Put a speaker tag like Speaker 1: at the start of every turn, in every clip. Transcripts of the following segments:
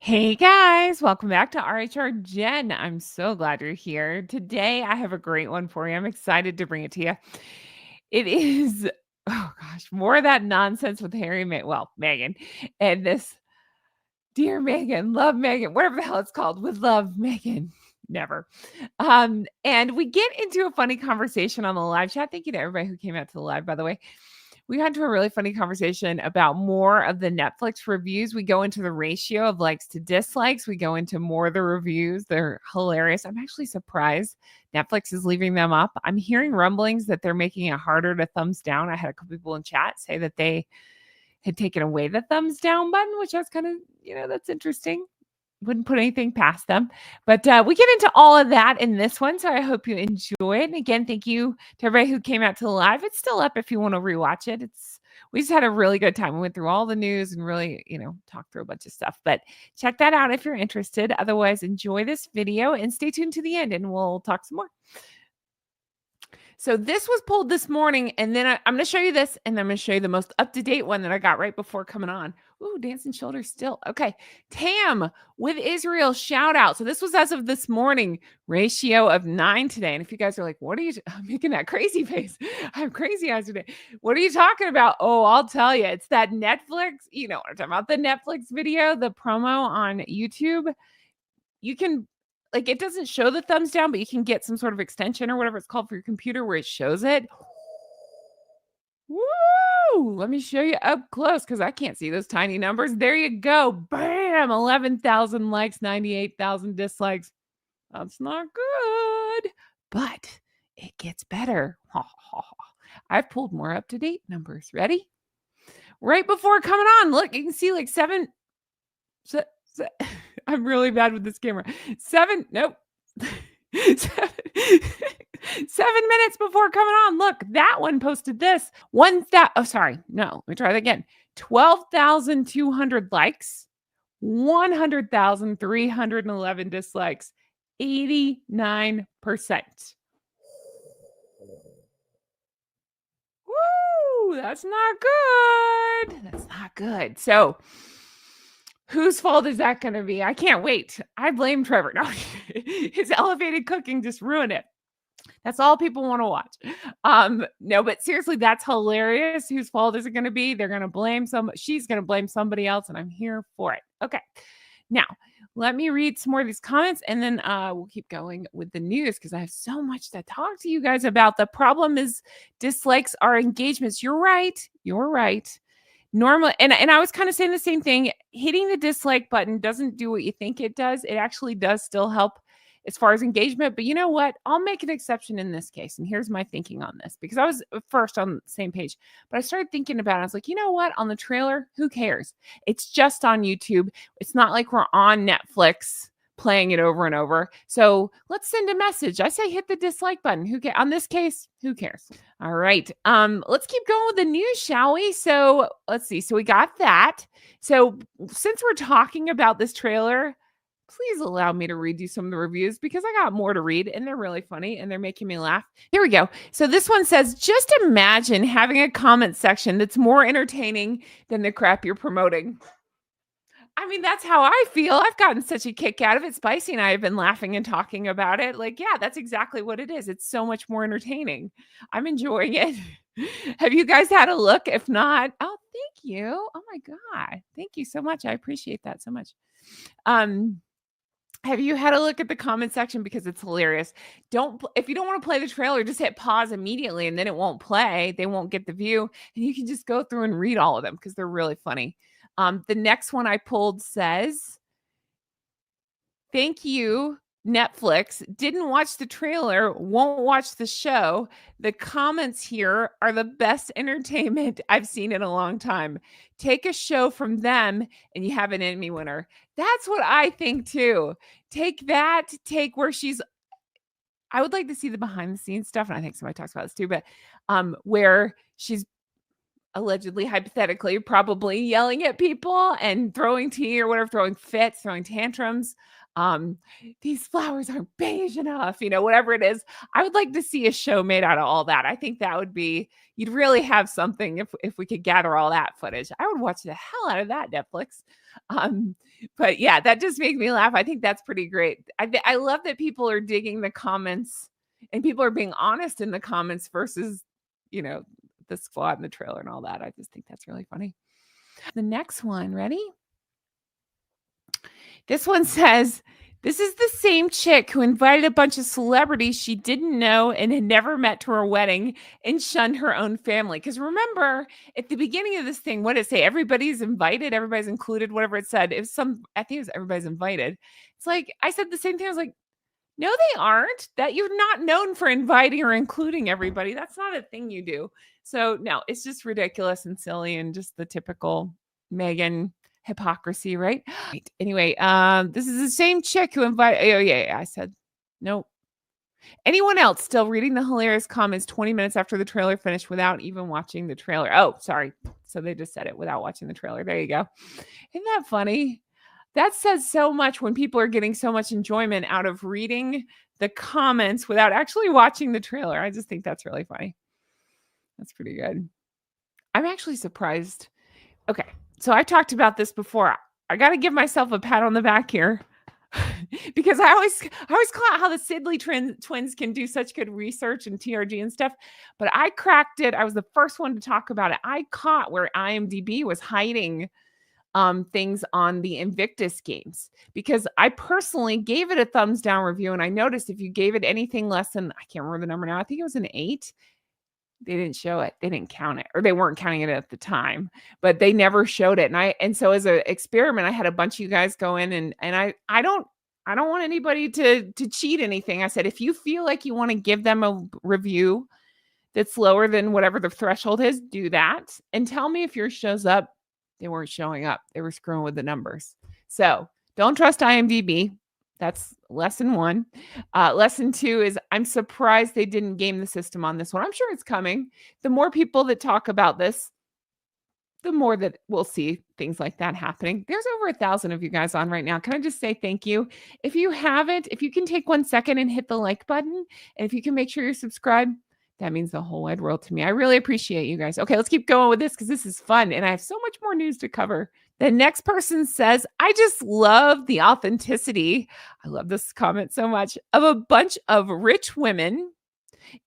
Speaker 1: Hey guys, welcome back to rhrjen. I'm so glad you're here. Today I have a great one for you. I'm excited to bring it to you. It is, oh gosh, more of that nonsense with Meghan, and this dear Meghan, love Meghan, whatever the hell it's called, with love Meghan. Never. And we get into a funny conversation on the live chat. Thank you to everybody who came out to the live, by the way. We got into a really funny conversation about more of the Netflix reviews. We go into the ratio of likes to dislikes. We go into more of the reviews. They're hilarious. I'm actually surprised Netflix is leaving them up. I'm hearing rumblings that they're making it harder to thumbs down. I had a couple people in chat say that they had taken away the thumbs down button, which was kind of, that's interesting. Wouldn't put anything past them. But we get into all of that in this one. So I hope you enjoy it. And again, thank you to everybody who came out to the live. It's still up if you want to rewatch it. We just had a really good time. We went through all the news and really, talked through a bunch of stuff. But check that out if you're interested. Otherwise, enjoy this video and stay tuned to the end and we'll talk some more. So this was pulled this morning, and then I'm going to show you this, and then I'm going to show you the most up-to-date one that I got right before coming on. Ooh, dancing shoulders still. Okay. Tam with Israel shout out. So this was as of this morning, ratio of 9 today. And if you guys are like, what are you I'm making that crazy face? I have crazy eyes today. What are you talking about? Oh, I'll tell you. It's that Netflix, you know what I'm talking about, the Netflix video, the promo on YouTube. You can it doesn't show the thumbs down, but you can get some sort of extension or whatever it's called for your computer where it shows it. Woo! Let me show you up close because I can't see those tiny numbers. There you go. Bam! 11,000 likes, 98,000 dislikes. That's not good, but it gets better. I've pulled more up-to-date numbers. Ready? Right before coming on, look, you can see like I'm really bad with this camera. Nope. 7 minutes before coming on. Look, that one posted this. Sorry. No, let me try that again. 12,200 likes, 100,311 dislikes, 89%. Woo! That's not good. That's not good. So, whose fault is that going to be? I can't wait. I blame Trevor. No, his elevated cooking just ruined it. That's all people want to watch. No, but seriously, that's hilarious. Whose fault is it going to be? They're going to blame she's going to blame somebody else, and I'm here for it. Okay. Now, let me read some more of these comments, and then we'll keep going with the news because I have so much to talk to you guys about. The problem is dislikes are engagements. You're right. You're right. Normally, and I was kind of saying the same thing. Hitting the dislike button doesn't do what you think it does. It actually does still help as far as engagement. But you know what? I'll make an exception in this case. And here's my thinking on this, because I was first on the same page. But I started thinking about it. I was like, you know what? On the trailer, who cares? It's just on YouTube. It's not like we're on Netflix playing it over and over. So let's send a message. I say hit the dislike button. On this case, who cares? All right. Let's keep going with the news, shall we? So let's see. So we got that. So since we're talking about this trailer, please allow me to read you some of the reviews because I got more to read and they're really funny and they're making me laugh. Here we go. So this one says, just imagine having a comment section that's more entertaining than the crap you're promoting. I mean, that's how I feel. I've gotten such a kick out of it. Spicy and I have been laughing and talking about it. Like, yeah, that's exactly what it is. It's so much more entertaining. I'm enjoying it. Have you guys had a look? If not, oh, thank you. Oh my God. Thank you so much. I appreciate that so much. Have you had a look at the comment section? Because it's hilarious. If you don't want to play the trailer, just hit pause immediately and then it won't play. They won't get the view. And you can just go through and read all of them because they're really funny. The next one I pulled says, thank you, Netflix. Didn't watch the trailer, won't watch the show. The comments here are the best entertainment I've seen in a long time. Take a show from them and you have an Emmy winner. That's what I think too. Take that, I would like to see the behind the scenes stuff. And I think somebody talks about this too, but where she's allegedly, hypothetically, probably yelling at people and throwing tea or whatever, throwing fits, throwing tantrums. These flowers aren't beige enough, whatever it is. I would like to see a show made out of all that. I think that would be, you'd really have something if we could gather all that footage. I would watch the hell out of that, Netflix. But yeah, that just made me laugh. I think that's pretty great. I love that people are digging the comments and people are being honest in the comments versus, you know, the squad and the trailer and all that. I just think that's really funny. The next one, ready? This one says, this is the same chick who invited a bunch of celebrities she didn't know and had never met to her wedding and shunned her own family. Because remember, at the beginning of this thing, what did it say? Everybody's invited, everybody's included, whatever it said. It was I think it was everybody's invited. It's like, I said the same thing. I was like, no, they aren't. That you're not known for inviting or including everybody. That's not a thing you do. So no, it's just ridiculous and silly and just the typical Meghan hypocrisy, right? Right. Anyway, this is the same chick who invited. Oh yeah, I said nope. Anyone else still reading the hilarious comments 20 minutes after the trailer finished without even watching the trailer? Oh, sorry. So they just said it without watching the trailer. There you go. Isn't that funny? That says so much when people are getting so much enjoyment out of reading the comments without actually watching the trailer. I just think that's really funny. That's pretty good. I'm actually surprised. Okay, so I talked about this before. I got to give myself a pat on the back here because I always call out how the Sidley twins can do such good research and TRG and stuff. But I cracked it. I was the first one to talk about it. I caught where IMDb was hiding things on the Invictus games because I personally gave it a thumbs down review. And I noticed if you gave it anything less than, I can't remember the number now, I think it was an 8. They didn't show it. They didn't count it, or they weren't counting it at the time, but they never showed it. And so as an experiment, I had a bunch of you guys go in and I don't want anybody to cheat anything. I said, if you feel like you want to give them a review that's lower than whatever the threshold is, do that. And tell me if yours shows up. They weren't showing up. They were screwing with the numbers. So don't trust IMDb. That's lesson 1. Lesson 2 is I'm surprised they didn't game the system on this one. I'm sure it's coming. The more people that talk about this, the more that we'll see things like that happening. There's over 1,000 of you guys on right now. Can I just say thank you? If you haven't, if you can take 1 second and hit the like button, and if you can make sure you're subscribed, that means the whole wide world to me. I really appreciate you guys. Okay, let's keep going with this because this is fun and I have so much more news to cover. The next person says, I just love the authenticity. I love this comment so much of a bunch of rich women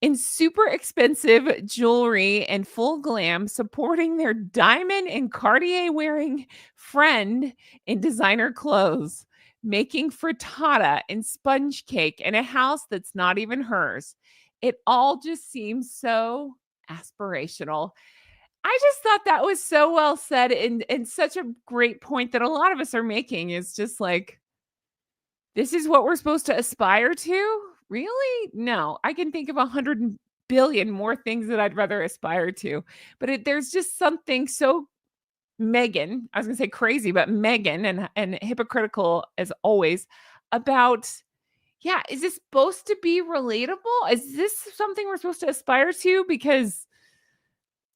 Speaker 1: in super expensive jewelry and full glam supporting their diamond and Cartier wearing friend in designer clothes, making frittata and sponge cake in a house that's not even hers. It all just seems so aspirational. I just thought that was so well said and such a great point that a lot of us are making is just like, this is what we're supposed to aspire to? Really? No, I can think of 100 billion more things that I'd rather aspire to. But there's just something so Meghan, I was going to say crazy, but Meghan and hypocritical as always about, yeah, is this supposed to be relatable? Is this something we're supposed to aspire to? Because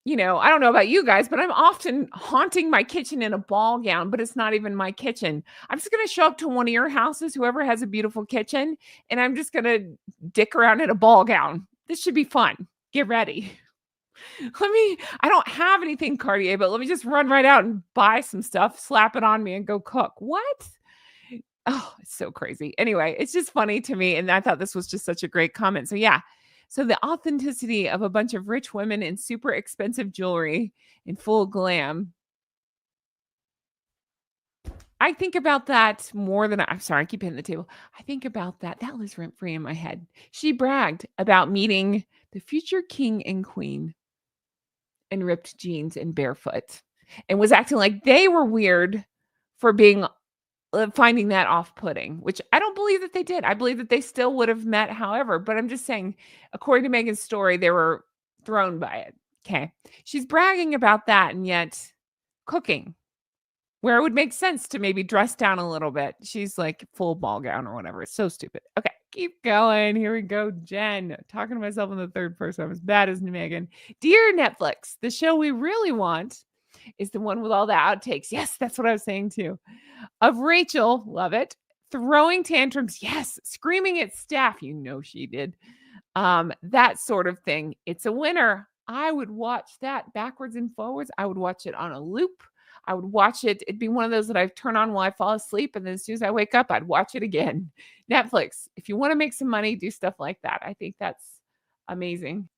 Speaker 1: I don't know about you guys, but I'm often haunting my kitchen in a ball gown, but it's not even my kitchen. I'm just going to show up to one of your houses, whoever has a beautiful kitchen, and I'm just going to dick around in a ball gown. This should be fun. Get ready. I don't have anything Cartier, but let me just run right out and buy some stuff, slap it on me and go cook. What? Oh, it's so crazy. Anyway, it's just funny to me. And I thought this was just such a great comment. So yeah. So the authenticity of a bunch of rich women in super expensive jewelry in full glam. I think about that more than I'm sorry, I keep hitting the table. I think about that. That lives rent free in my head. She bragged about meeting the future king and queen in ripped jeans and barefoot and was acting like they were weird for being finding that off-putting, which I don't believe that they did. I believe that they still would have met, however, but I'm just saying, according to Meghan's story, they were thrown by it. Okay. She's bragging about that and yet cooking, where it would make sense to maybe dress down a little bit. She's like full ball gown or whatever. It's so stupid. Okay, keep going. Here we go. Jen, talking to myself in the third person. I'm as bad as Meghan. Dear Netflix, the show we really want is the one with all the outtakes. Yes, that's what I was saying too. Of Rachel, love it, throwing tantrums, yes, screaming at staff, she did. That sort of thing. It's a winner. I would watch that backwards and forwards. I would watch it on a loop. I would watch it. It'd be one of those that I'd turn on while I fall asleep, and then as soon as I wake up, I'd watch it again. Netflix, if you wanna make some money, do stuff like that. I think that's amazing.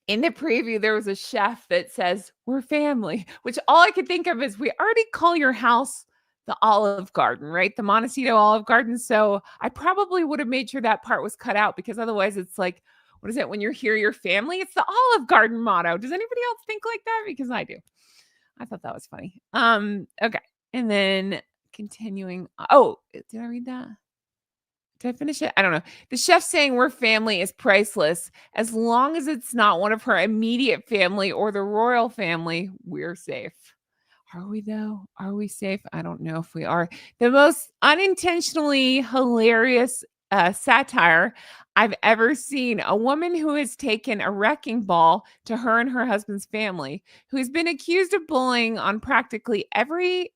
Speaker 1: In the preview, there was a chef that says, "We're family," which all I could think of is we already call your house the Olive Garden, right? The Montecito Olive Garden. So I probably would have made sure that part was cut out because otherwise it's like, what is it? When you're here, your family? It's the Olive Garden motto. Does anybody else think like that? Because I do. I thought that was funny. Okay. And then continuing. Oh, did I read that? Did I finish it? I don't know. The chef saying we're family is priceless. As long as it's not one of her immediate family or the royal family, we're safe. Are we though? Are we safe? I don't know if we are. The most unintentionally hilarious satire I've ever seen. A woman who has taken a wrecking ball to her and her husband's family, who's been accused of bullying on practically an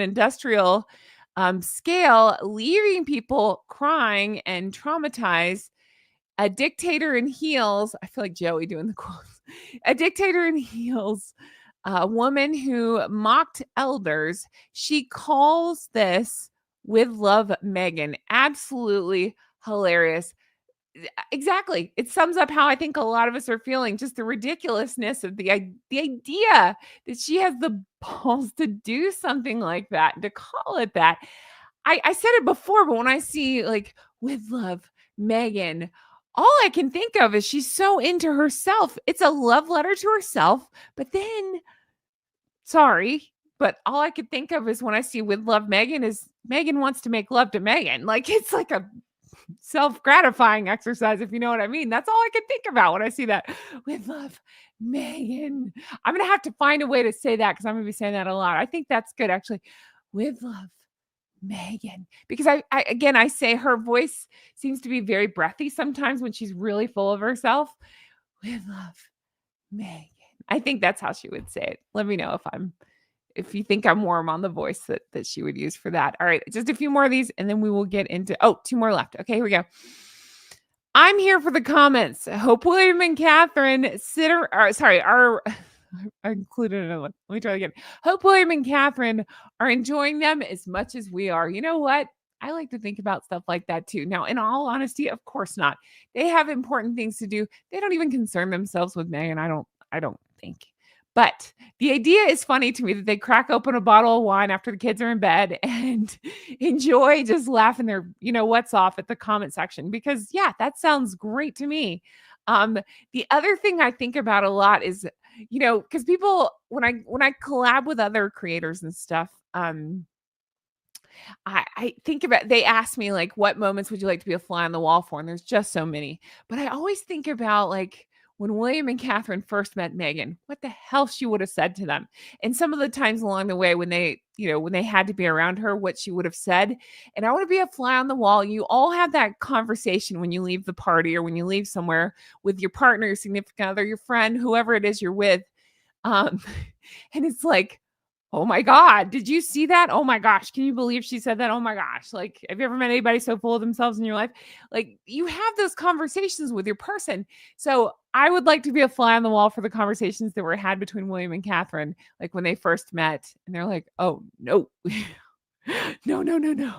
Speaker 1: industrial scale, leaving people crying and traumatized. A dictator in heels. I feel like Joey doing the quotes. A dictator in heels, a woman who mocked elders. She calls this with love, Meghan. Absolutely hilarious. Exactly. It sums up how I think a lot of us are feeling, just the ridiculousness of the idea that she has the balls to do something like that, to call it that. I said it before, but when I see like with love, Meghan, all I can think of is she's so into herself. It's a love letter to herself, but then sorry, but all I could think of is when I see with love, Meghan is Meghan wants to make love to Meghan. Like it's like a self-gratifying exercise, if you know what I mean. That's all I can think about when I see that. With love, Meghan. I'm gonna have to find a way to say that because I'm gonna be saying that a lot. I think that's good actually. With love, Meghan. Because I say her voice seems to be very breathy sometimes when she's really full of herself. With love, Meghan. I think that's how she would say it. Let me know if you think I'm warm on the voice that she would use for that. All right, just a few more of these, and then we will get into two more left. Okay, here we go. I'm here for the comments. Hope William and Catherine are I included another one. Let me try it again. Hope William and Catherine are enjoying them as much as we are. You know what? I like to think about stuff like that too. Now, in all honesty, of course not. They have important things to do. They don't even concern themselves with Meghan. I don't think. But the idea is funny to me that they crack open a bottle of wine after the kids are in bed and enjoy just laughing their, what's off at the comment section because yeah, that sounds great to me. The other thing I think about a lot is, because people when I collab with other creators and stuff, I think about they ask me like, what moments would you like to be a fly on the wall for? And there's just so many. But I always think about like when William and Catherine first met Meghan, what the hell she would have said to them. And some of the times along the way when they had to be around her, what she would have said. And I want to be a fly on the wall. You all have that conversation when you leave the party or when you leave somewhere with your partner, your significant other, your friend, whoever it is you're with. Um, and it's like, oh my God, did you see that? Oh my gosh, can you believe she said that? Oh my gosh. Like, have you ever met anybody so full of themselves in your life? Like, you have those conversations with your person. So I would like to be a fly on the wall for the conversations that were had between William and Catherine, like when they first met. And they're like, oh no, no, no, no, no.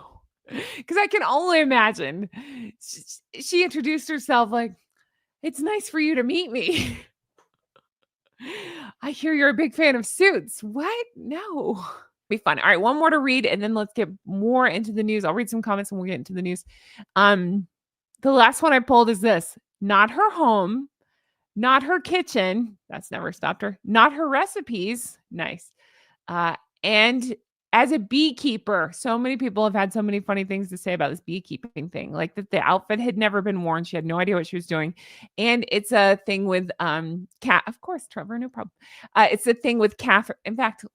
Speaker 1: Because I can only imagine she introduced herself like, it's nice for you to meet me. I hear you're a big fan of Suits. What? No. Be fun. All right, one more to read, and then let's get more into the news. I'll read some comments and we'll get into the news. The last one I pulled is this: not her home, not her kitchen. That's never stopped her. Not her recipes. Nice. And as a beekeeper, so many people have had so many funny things to say about this beekeeping thing. Like that the outfit had never been worn. She had no idea what she was doing. And it's a thing with Cat. Of course, Trevor, no problem. It's a thing with Catherine. In fact,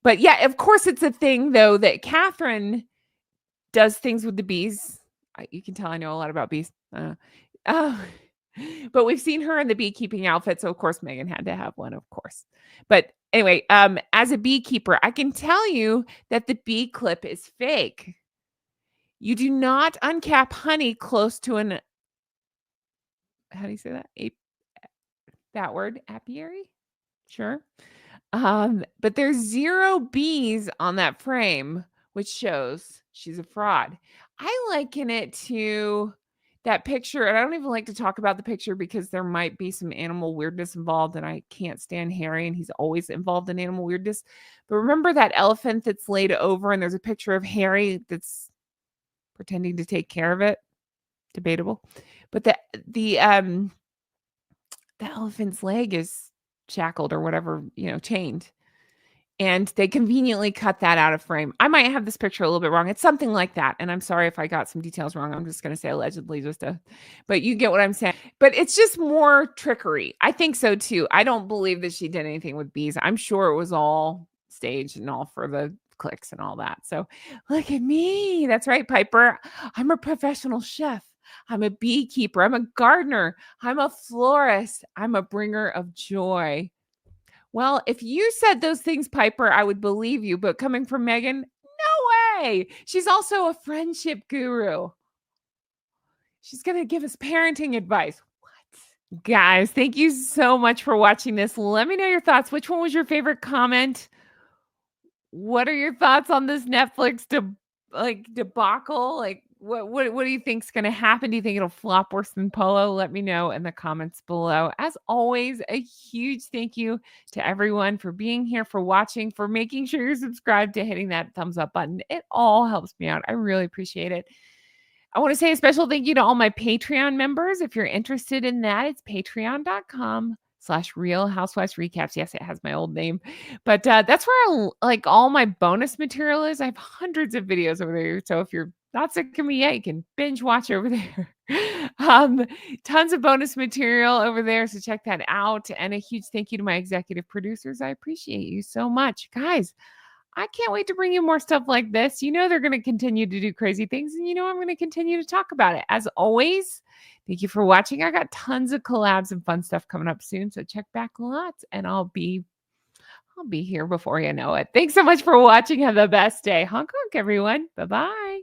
Speaker 1: but yeah, of course, it's a thing though that Catherine does things with the bees. You can tell I know a lot about bees. But we've seen her in the beekeeping outfit, so of course Meghan had to have one, of course. But anyway, as a beekeeper, I can tell you that the bee clip is fake. You do not uncap honey close to an how do you say that? That word, apiary? Sure. But there's 0 bees on that frame, which shows she's a fraud. I liken it to that picture, and I don't even like to talk about the picture because there might be some animal weirdness involved, and I can't stand Harry, and he's always involved in animal weirdness. But remember that elephant that's laid over, and there's a picture of Harry that's pretending to take care of it? Debatable. But the elephant's leg is shackled or whatever, chained. And they conveniently cut that out of frame. I might have this picture a little bit wrong. It's something like that. And I'm sorry if I got some details wrong. I'm just going to say allegedly but you get what I'm saying. But it's just more trickery. I think so too. I don't believe that she did anything with bees. I'm sure it was all staged and all for the clicks and all that. So look at me. That's right, Piper. I'm a professional chef. I'm a beekeeper. I'm a gardener. I'm a florist. I'm a bringer of joy. Well, if you said those things, Piper, I would believe you. But coming from Meghan, no way. She's also a friendship guru. She's going to give us parenting advice. What? Guys, thank you so much for watching this. Let me know your thoughts. Which one was your favorite comment? What are your thoughts on this Netflix debacle? Like, what do you think's going to happen? Do you think it'll flop worse than Polo? Let me know in the comments below. As always, a huge thank you to everyone for being here, for watching, for making sure you're subscribed, to hitting that thumbs up button. It all helps me out. I really appreciate it. I want to say a special thank you to all my Patreon members. If you're interested in that, it's patreon.com/Real Housewives Recaps. Yes, it has my old name, but that's where all my bonus material is. I have hundreds of videos over there. So if you're not sick of me yet, you can binge watch over there. Tons of bonus material over there. So check that out. And a huge thank you to my executive producers. I appreciate you so much. Guys, I can't wait to bring you more stuff like this. They're going to continue to do crazy things, and I'm going to continue to talk about it. As always, thank you for watching. I got tons of collabs and fun stuff coming up soon, so check back lots, and I'll be here before you know it. Thanks so much for watching. Have the best day. Honk honk, everyone. Bye-bye.